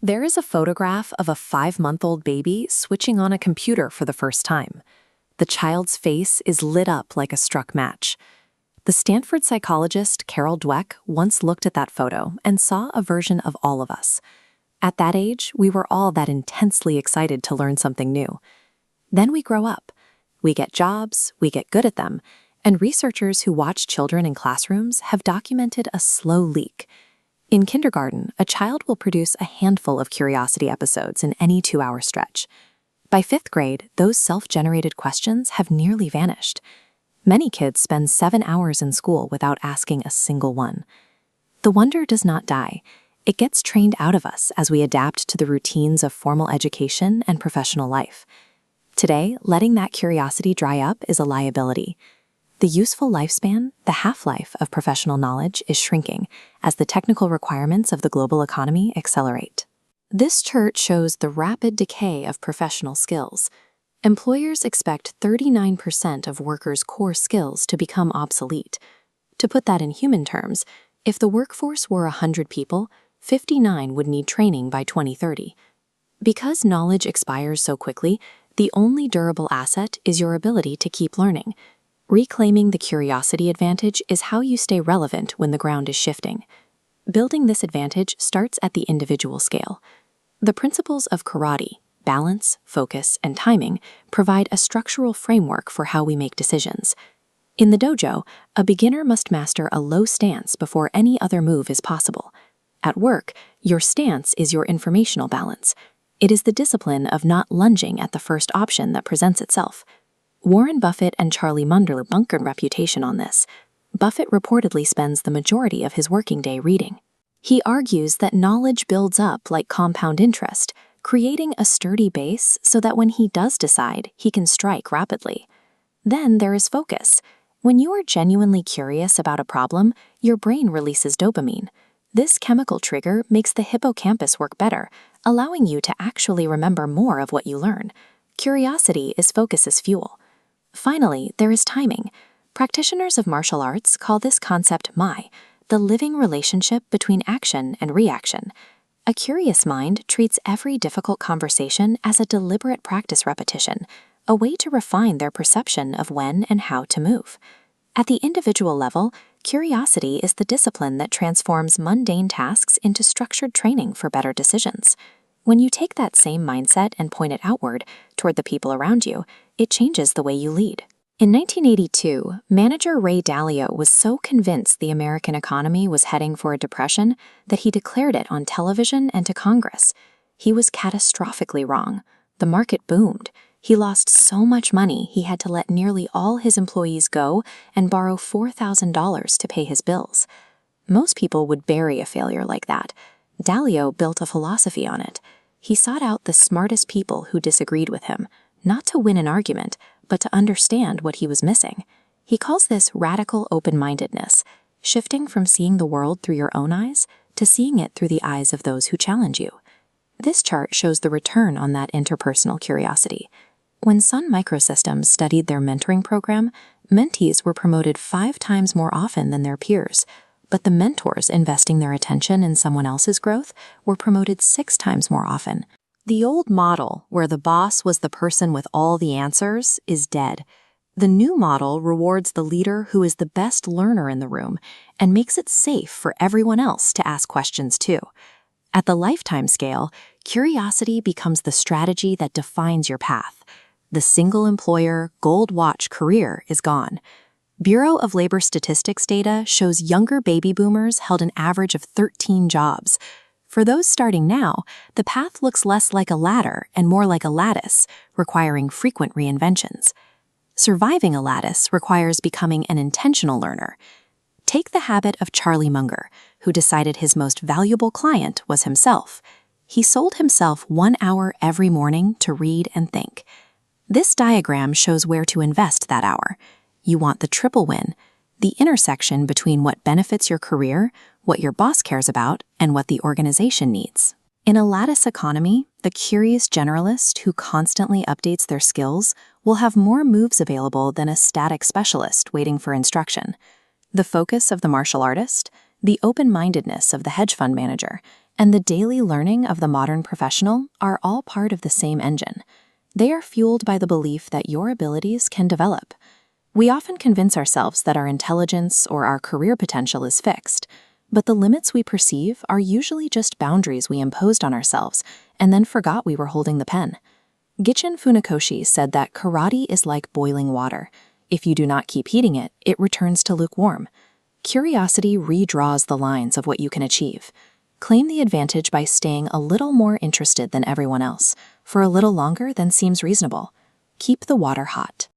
There is a photograph of a 5-month-old baby switching on a computer for the first time. The child's face is lit up like a struck match. The Stanford psychologist Carol Dweck once looked at that photo and saw a version of all of us. At that age, we were all that intensely excited to learn something new. Then we grow up. We get jobs, we get good at them, and researchers who watch children in classrooms have documented a slow leak. In kindergarten, a child will produce a handful of curiosity episodes in any 2-hour stretch. By 5th grade, those self-generated questions have nearly vanished. Many kids spend 7 hours in school without asking a single one. The wonder does not die. It gets trained out of us as we adapt to the routines of formal education and professional life. Today, letting that curiosity dry up is a liability. The useful lifespan, the half-life of professional knowledge, is shrinking as the technical requirements of the global economy accelerate. This chart shows the rapid decay of professional skills. Employers expect 39% of workers' core skills to become obsolete. To put that in human terms, if the workforce were 100 people, 59 would need training by 2030. Because knowledge expires so quickly, the only durable asset is your ability to keep learning. Reclaiming the curiosity advantage is how you stay relevant when the ground is shifting. Building this advantage starts at the individual scale. The principles of karate, balance, focus, and timing provide a structural framework for how we make decisions. In the dojo, a beginner must master a low stance before any other move is possible. At work, your stance is your informational balance. It is the discipline of not lunging at the first option that presents itself. Warren Buffett and Charlie Munger bunkered reputation on this. Buffett reportedly spends the majority of his working day reading. He argues that knowledge builds up like compound interest, creating a sturdy base so that when he does decide, he can strike rapidly. Then there is focus. When you are genuinely curious about a problem, your brain releases dopamine. This chemical trigger makes the hippocampus work better, allowing you to actually remember more of what you learn. Curiosity is focus's fuel. Finally, there is timing. Practitioners of martial arts call this concept mai, the living relationship between action and reaction. A curious mind treats every difficult conversation as a deliberate practice repetition, a way to refine their perception of when and how to move. At the individual level, curiosity is the discipline that transforms mundane tasks into structured training for better decisions. When you take that same mindset and point it outward, toward the people around you, it changes the way you lead. In 1982, manager Ray Dalio was so convinced the American economy was heading for a depression that he declared it on television and to Congress. He was catastrophically wrong. The market boomed. He lost so much money he had to let nearly all his employees go and borrow $4,000 to pay his bills. Most people would bury a failure like that. Dalio built a philosophy on it. He sought out the smartest people who disagreed with him, not to win an argument, but to understand what he was missing. He calls this radical open-mindedness, shifting from seeing the world through your own eyes to seeing it through the eyes of those who challenge you. This chart shows the return on that interpersonal curiosity. When Sun Microsystems studied their mentoring program, mentees were promoted 5 times more often than their peers, but the mentors investing their attention in someone else's growth were promoted 6 times more often. The old model, where the boss was the person with all the answers, is dead. The new model rewards the leader who is the best learner in the room and makes it safe for everyone else to ask questions too. At the lifetime scale, curiosity becomes the strategy that defines your path. The single-employer, gold-watch career is gone. Bureau of Labor Statistics data shows younger baby boomers held an average of 13 jobs. For those starting now, the path looks less like a ladder and more like a lattice, requiring frequent reinventions. Surviving a lattice requires becoming an intentional learner. Take the habit of Charlie Munger, who decided his most valuable client was himself. He sold himself 1 hour every morning to read and think. This diagram shows where to invest that hour. You want the triple win, the intersection between what benefits your career, what your boss cares about, and what the organization needs. In a lattice economy, the curious generalist who constantly updates their skills will have more moves available than a static specialist waiting for instruction. The focus of the martial artist, the open-mindedness of the hedge fund manager, and the daily learning of the modern professional are all part of the same engine. They are fueled by the belief that your abilities can develop. We often convince ourselves that our intelligence or our career potential is fixed, but the limits we perceive are usually just boundaries we imposed on ourselves and then forgot we were holding the pen. Gichin Funakoshi said that karate is like boiling water. If you do not keep heating it, it returns to lukewarm. Curiosity redraws the lines of what you can achieve. Claim the advantage by staying a little more interested than everyone else, for a little longer than seems reasonable. Keep the water hot.